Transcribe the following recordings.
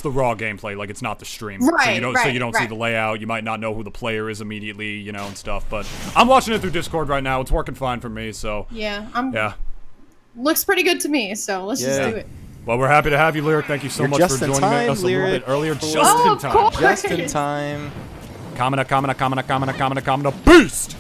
the raw gameplay, like it's not the stream. Right, so you don't see the layout. You might not know who the player is immediately, you know, and stuff. But I'm watching it through Discord right now. It's working fine for me, so. Yeah, looks pretty good to me, so let's just do it. Well, we're happy to have you, Lyric. Thank you so much for joining us a little bit earlier. Just in time. Just in time. Kamina, beast!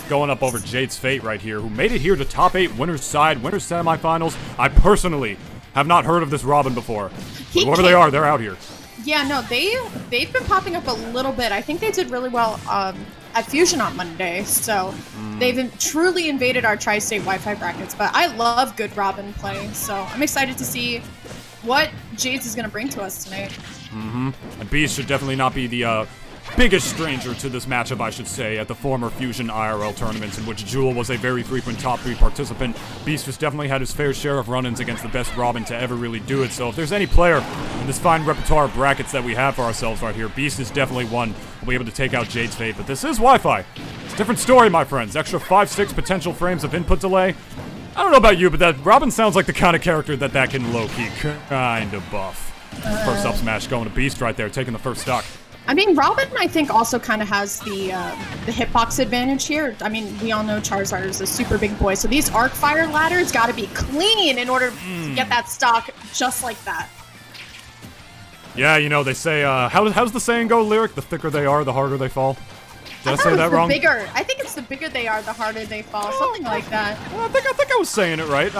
Going up over Jadesfate3 right here, who made it here to top 8 winners side, winners semifinals. I personally have not heard of this Robin before. Whoever they are, they're out here. Yeah, no, they've been popping up a little bit. I think they did really well at Fusion on Monday, so they've truly invaded our tri-state Wi-Fi brackets. But I love good Robin play, so I'm excited to see what Jades is going to bring to us tonight. And Beast should definitely not be the biggest stranger to this matchup, I should say, at the former Fusion IRL tournaments in which Jewel was a very frequent top 3 participant. Beast has definitely had his fair share of run-ins against the best Robin to ever really do it, so if there's any player in this fine repertoire of brackets that we have for ourselves right here, Beast is definitely one who'll be able to take out Jadesfate3, but this is Wi-Fi. It's a different story, my friends. Extra 5-6 potential frames of input delay. I don't know about you, but that Robin sounds like the kind of character that can low-key kind of buff. First up smash going to Beast right there, taking the first stock. I mean, Robin, I think, also kind of has the hitbox advantage here. I mean, we all know Charizard is a super big boy, so these arc fire ladders got to be clean in order to get that stock just like that. Yeah, you know, they say, how's the saying go, Lyric? The thicker they are, the harder they fall. Did I say that wrong? I think it's the bigger they are, the harder they fall. Something like that. I think I was saying it right.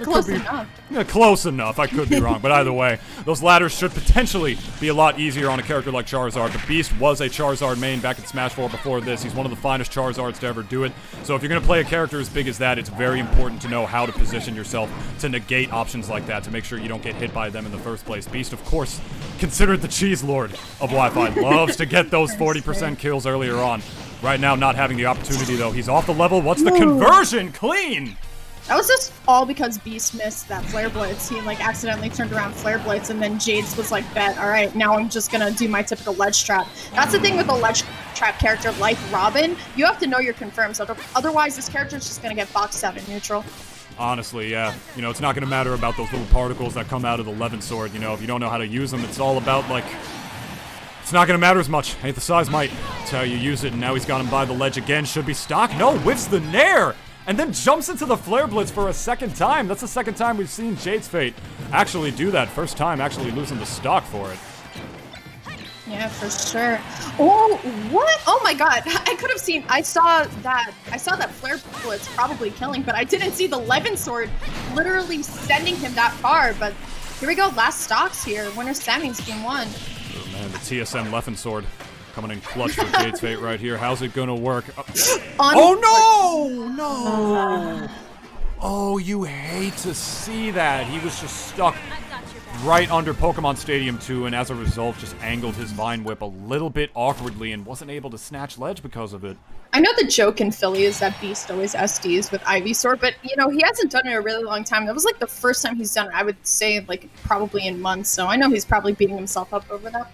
Close enough. Yeah, close enough. I could be wrong, but either way, those ladders should potentially be a lot easier on a character like Charizard. The Beast was a Charizard main back in Smash 4 before this. He's one of the finest Charizards to ever do it. So if you're going to play a character as big as that, it's very important to know how to position yourself to negate options like that to make sure you don't get hit by them in the first place. Beast, of course, considered the cheese lord of Wi-Fi. Loves to get those 40% kills earlier on. Right now, not having the opportunity, though. He's off the level. What's the conversion? Clean! That was just all because Beast missed that Flare Blitz. He, like, accidentally turned around Flare Blitz, and then Jades was like, bet, alright, now I'm just gonna do my typical ledge trap. That's the thing with a ledge trap character like Robin. You have to know your confirms, otherwise this character's just gonna get boxed out in neutral. Honestly, yeah. You know, it's not gonna matter about those little particles that come out of the Levin sword. You know, if you don't know how to use them, it's all about, like... It's not going to matter as much. Ain't the size might. That's how you use it, and now he's got him by the ledge again. Should be stock. No, whiffs the Nair! And then jumps into the Flare Blitz for a second time. That's the second time we've seen Jadesfate actually do that. First time actually losing the stock for it. Yeah, for sure. Oh, what? Oh my god. I could have seen, I saw that Flare Blitz probably killing, but I didn't see the Levin sword literally sending him that far. But here we go, last stocks here. Winner semis game 1. Oh man, the TSM Leffin sword coming in clutch for Jadesfate right here. How's it gonna work? Oh no! No! Oh, you hate to see that. He was just stuck right under Pokemon Stadium 2, and as a result, just angled his Vine Whip a little bit awkwardly and wasn't able to snatch ledge because of it. I know the joke in Philly is that Beast always SDs with Ivysaur, but, you know, he hasn't done it in a really long time. That was, like, the first time he's done it, I would say, like, probably in months, so I know he's probably beating himself up over that.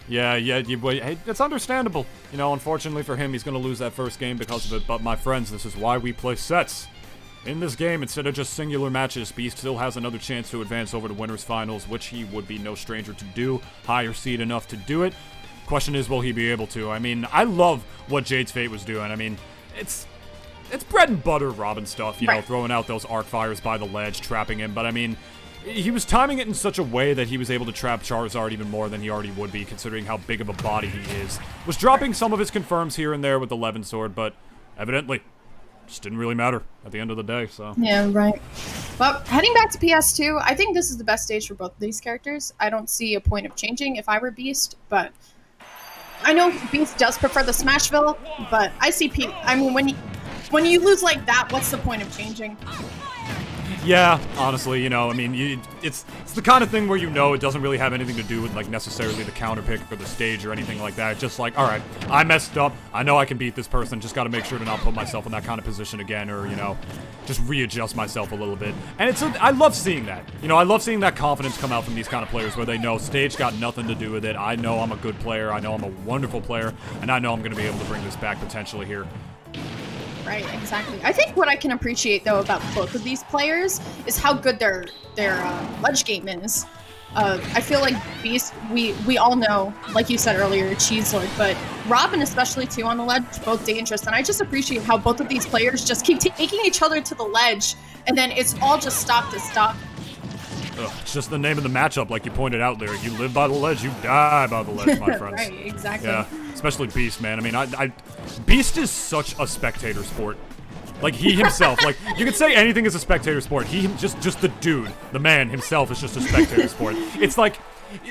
Yeah, it's understandable. You know, unfortunately for him, he's going to lose that first game because of it, but my friends, this is why we play sets. In this game, instead of just singular matches, Beast still has another chance to advance over to winners finals, which he would be no stranger to do. Higher seed enough to do it. Question is, will he be able to? I mean, I love what Jadesfate was doing. I mean, it's bread and butter Robin stuff, you know, throwing out those arc fires by the ledge, trapping him, but I mean, he was timing it in such a way that he was able to trap Charizard even more than he already would be, considering how big of a body he is. Was dropping some of his confirms here and there with the Levin sword, but evidently, just didn't really matter at the end of the day, so. Yeah, right. But heading back to PS2, I think this is the best stage for both of these characters. I don't see a point of changing if I were Beast, but I know Beast does prefer the Smashville, but I see I mean, when you lose like that, what's the point of changing? Yeah, honestly, you know, I mean, it's the kind of thing where you know it doesn't really have anything to do with, like, necessarily the counter pick or the stage or anything like that. It's just like, alright, I messed up, I know I can beat this person, just gotta make sure to not put myself in that kind of position again, or, you know, just readjust myself a little bit. And I love seeing that. You know, I love seeing that confidence come out from these kind of players where they know stage got nothing to do with it. I know I'm a good player, I know I'm a wonderful player, and I know I'm gonna be able to bring this back potentially here. Right, exactly. I think what I can appreciate, though, about both of these players is how good their ledge game is. I feel like Beast, we all know, like you said earlier, Cheese Lord, but Robin especially too on the ledge, both dangerous. And I just appreciate how both of these players just keep taking each other to the ledge, and then it's all just stop to stop. Ugh, it's just the name of the matchup, like you pointed out, Lyric. You live by the ledge, you die by the ledge, my friends. Right, exactly. Yeah, especially Beast, man. I mean, Beast is such a spectator sport. Like, he himself, like, you could say anything is a spectator sport. He, just the dude, the man himself is just a spectator sport. It's like,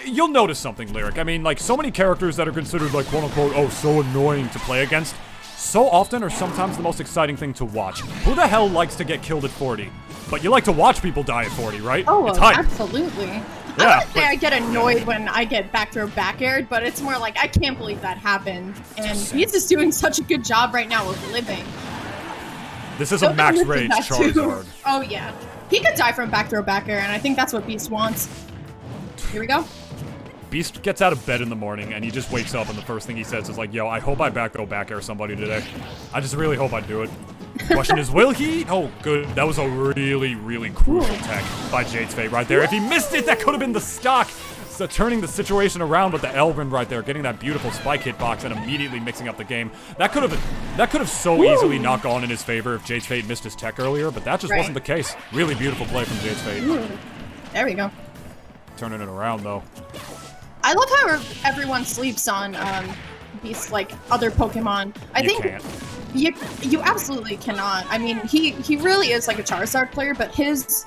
you'll notice something, Lyric. I mean, like, so many characters that are considered, like, quote-unquote, oh, so annoying to play against, so often are sometimes the most exciting thing to watch. Who the hell likes to get killed at 40? But you like to watch people die at 40, right? Oh, it's hype. absolutely. Yeah, I wouldn't say I get annoyed when I get back throw back aired, but it's more like, I can't believe that happened. And he's just doing such a good job right now of living. This is a max rage Charizard. Oh, yeah. He could die from back throw back air, and I think that's what Beast wants. Here we go. Beast gets out of bed in the morning, and he just wakes up, and the first thing he says is like, yo, I hope I back throw back air somebody today. I just really hope I do it. Question is, will he? Oh, good. That was a really, really crucial tech by Jadesfate right there. If he missed it, that could have been the stock. So turning the situation around with the Elvin right there, getting that beautiful spike hitbox and immediately mixing up the game. That could have so easily not gone in his favor if Jadesfate missed his tech earlier, but that just wasn't the case. Really beautiful play from Jadesfate. There we go. Turning it around though. I love how everyone sleeps on Beast, like other Pokemon. I think can't. You absolutely cannot. I mean, he really is like a Charizard player, but his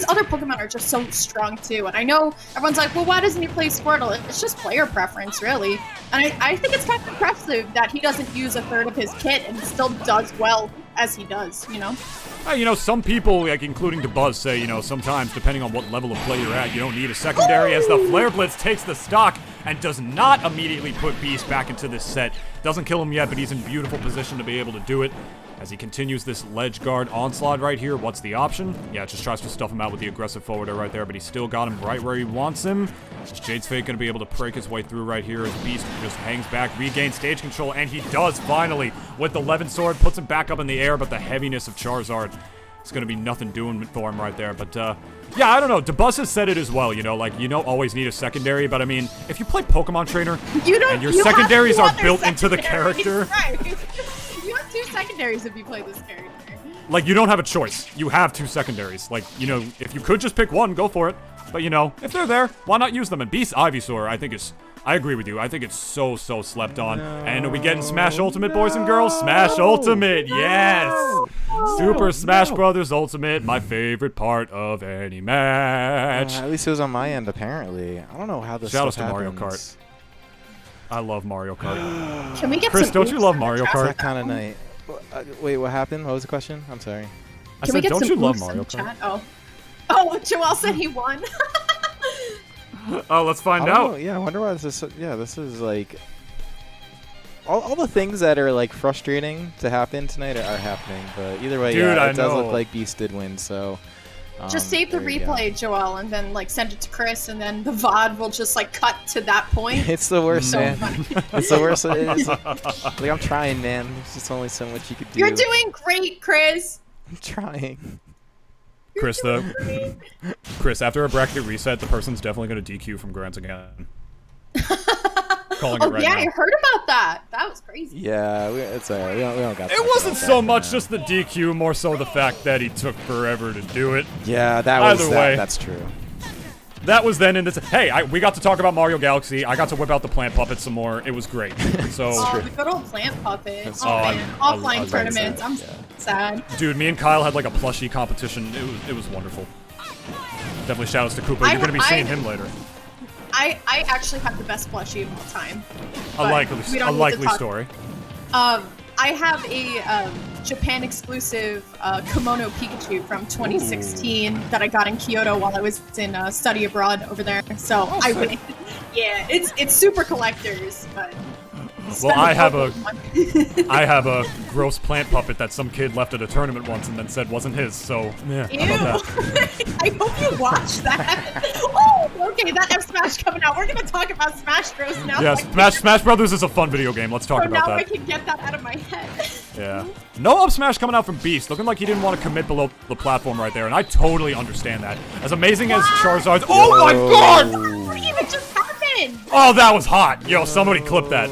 other Pokemon are just so strong too. And I know everyone's like, well, why doesn't he play Squirtle? It's just player preference, really. And I think it's kind of impressive that he doesn't use a third of his kit and still does well as he does, you know? You know, some people, like including DeBuzz, say, you know, sometimes, depending on what level of play you're at, you don't need a secondary, as the Flare Blitz takes the stock and does not immediately put Beast back into this set. Doesn't kill him yet, but he's in beautiful position to be able to do it. As he continues this ledge guard onslaught right here, what's the option? Yeah, just tries to stuff him out with the aggressive forwarder right there, but he's still got him right where he wants him. Is Jadesfate going to be able to break his way through right here as Beast just hangs back, regains stage control, and he does finally with the 11 sword, puts him back up in the air, but the heaviness of Charizard, it's going to be nothing doing for him right there. But, yeah, I don't know. DeBuzz has said it as well, you know, like, you don't always need a secondary, but I mean, if you play Pokemon Trainer and your secondaries are built into the character. Right. You have 2 secondaries if you play this character. Like, you don't have a choice. You have 2 secondaries. Like, you know, if you could just pick one, go for it. But, you know, if they're there, why not use them? And Beast Ivysaur, I think is... I agree with you. I think it's so slept on. And are we getting Smash Ultimate, boys and girls? Smash Ultimate, yes! Super Smash Brothers Ultimate, my favorite part of any match. At least it was on my end, apparently. I don't know how this Shout out stuff to Mario happens. Kart. I love Mario Kart. Can we get Chris, some don't you love Mario Kart? That kind of night. Wait, what happened? What was the question? I'm sorry. I said, don't you love Mario Kart? Chat? Oh, Joel said he won. Oh, let's find out. Yeah, I wonder why this is. Yeah, this is like all the things that are like frustrating to happen tonight are happening. But either way, dude, yeah, it does know. look like Beast did win. So just save the replay, Joel, and then like send it to Chris, and then the VOD will just like cut to that point. It's the worst, so man. funny. It's the worst. It's, like I'm trying, man. There's just only so much you could do. You're doing great, Chris. I'm trying. Chris, Chris, after a bracket reset, the person's definitely going to DQ from Grants again. Calling it right yeah, now. I heard about that. That was crazy. Yeah, it's alright. We don't got. It wasn't so much just the DQ, more so the fact that he took forever to do it. Yeah, that was. Either way, that's true. That was then in this. Hey, we got to talk about Mario Galaxy. I got to whip out the plant puppet some more. It was great. So. The good old plant puppet. That's man, offline I tournaments. I'm sad. Dude, me and Kyle had like a plushie competition. It was wonderful. Definitely shout outs to Koopa. You're gonna be seeing him later. I actually have the best plushie of all time. A likely story. I have a Japan exclusive kimono Pikachu from 2016 that I got in Kyoto while I was in study abroad over there. So I win. Yeah, it's super collectors, but. Well, I have a gross plant puppet that some kid left at a tournament once and then said wasn't his. So yeah, Ew. how about that? I hope you watched that. Oh, okay, that F Smash coming out. We're gonna talk about Smash Bros now. Yeah, Smash Brothers is a fun video game. Let's talk about now that. I can get that out of my head. Yeah. No up smash coming out from Beast, looking like he didn't want to commit below the platform right there, and I totally understand that. As amazing as Charizard's— Oh my god! What even just happened? Oh, that was hot! Yo, somebody clip that.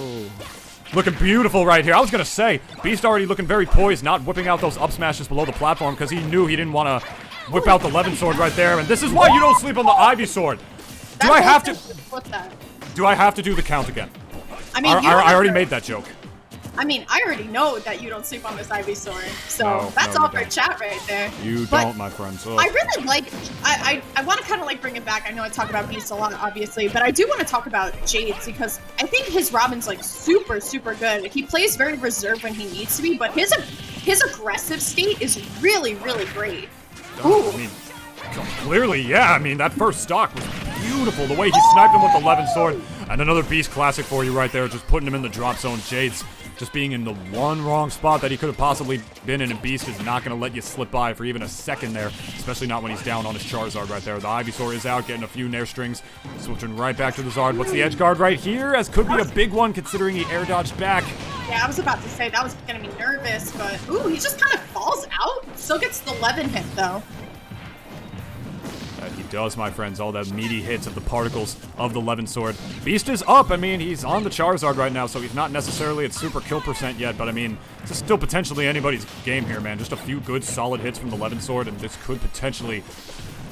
Looking beautiful right here. I was gonna say, Beast already looking very poised, not whipping out those up smashes below the platform because he knew he didn't want to whip out the Levin sword right there, and this is why you don't sleep on the Ivy sword. Do I have to— Flip that. Do I have to do the count again? I mean, I already made that joke. I mean, I already know that you don't sleep on this Ivy sword, so No, that's no, all you for don't. chat right there. You But don't, my friends. I really like. I want to kind of like bring it back. I know I talk about Beast a lot, obviously, but I do want to talk about Jades because I think his Robin's like super good. He plays very reserved when he needs to be, but his aggressive state is really great. I mean, clearly, yeah. I mean, that first stock was beautiful. The way he sniped him with the Levin sword. And another Beast classic for you right there, just putting him in the drop zone. Jades just being in the one wrong spot that he could have possibly been in, and Beast is not going to let you slip by for even a second there, especially not when he's down on his Charizard right there. The Ivysaur is out, getting a few Nair strings, switching right back to the Zard. What's the edge guard right here, as could be a big one considering he air dodged back. Yeah, I was about to say that was going to be nervous, but ooh, he just kind of falls out. Still gets the Levin hit though. He does, my friends, all the meaty hits of the particles of the Levin sword. Beast is up. I mean, he's on the Charizard right now, so he's not necessarily at super kill percent yet, but I mean, this is still potentially anybody's game here, man. Just a few good, solid hits from the Levin sword, and this could potentially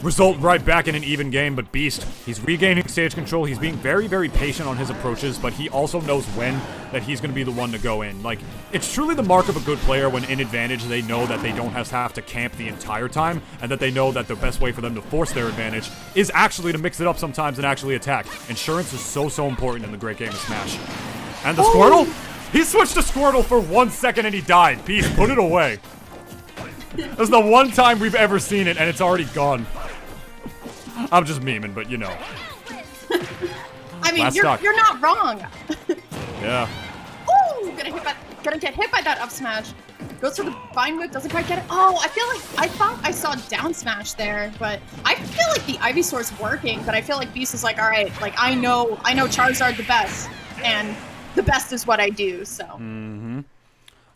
result right back in an even game. But Beast, he's regaining stage control. He's being very patient on his approaches, but he also knows when that he's going to be the one to go in. Like, it's truly the mark of a good player when in advantage they know that they don't have to camp the entire time, and that they know that the best way for them to force their advantage is actually to mix it up sometimes and actually attack. Insurance is so important in the great game of Smash. And the Squirtle? He switched to Squirtle for 1 second and he died. Beast, put it away. That's the one time we've ever seen it, and it's already gone. I'm just memeing, but you know. I mean, you're not wrong. Yeah. Ooh, gonna get hit by that up smash. Goes for the Vine Whip, doesn't quite get it. Oh, I thought I saw down smash there, but I feel like the Ivysaur's working, but I feel like Beast is like, all right, like I know Charizard the best, and the best is what I do, so. Mm-hmm.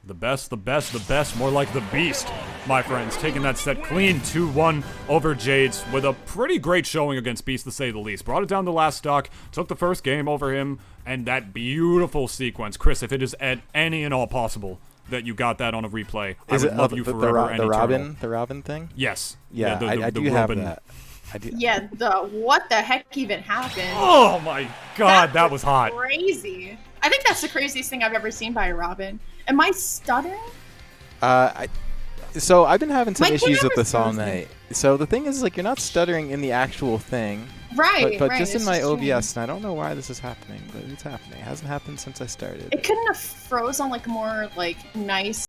The best, more like the Beast, my friends, taking that set clean 2-1 over Jades with a pretty great showing against Beast, to say the least. Brought it down the last stock, took the first game over him, and that beautiful sequence. Chris, if it is at any and all possible that you got that on a replay, I would love you forever and eternal. The Robin thing? Yes. Yeah, I do have that. Yeah, what the heck even happened? Oh my god, that was hot. Crazy. I think that's the craziest thing I've ever seen by a Robin. Am I stuttering? So I've been having some issues with this all frozen. night. So the thing is, like, you're not stuttering in the actual thing. Right, But right, just in it's my just OBS, and I don't know why this is happening, but it's happening. It hasn't happened since I started. It couldn't have froze on like a more like nice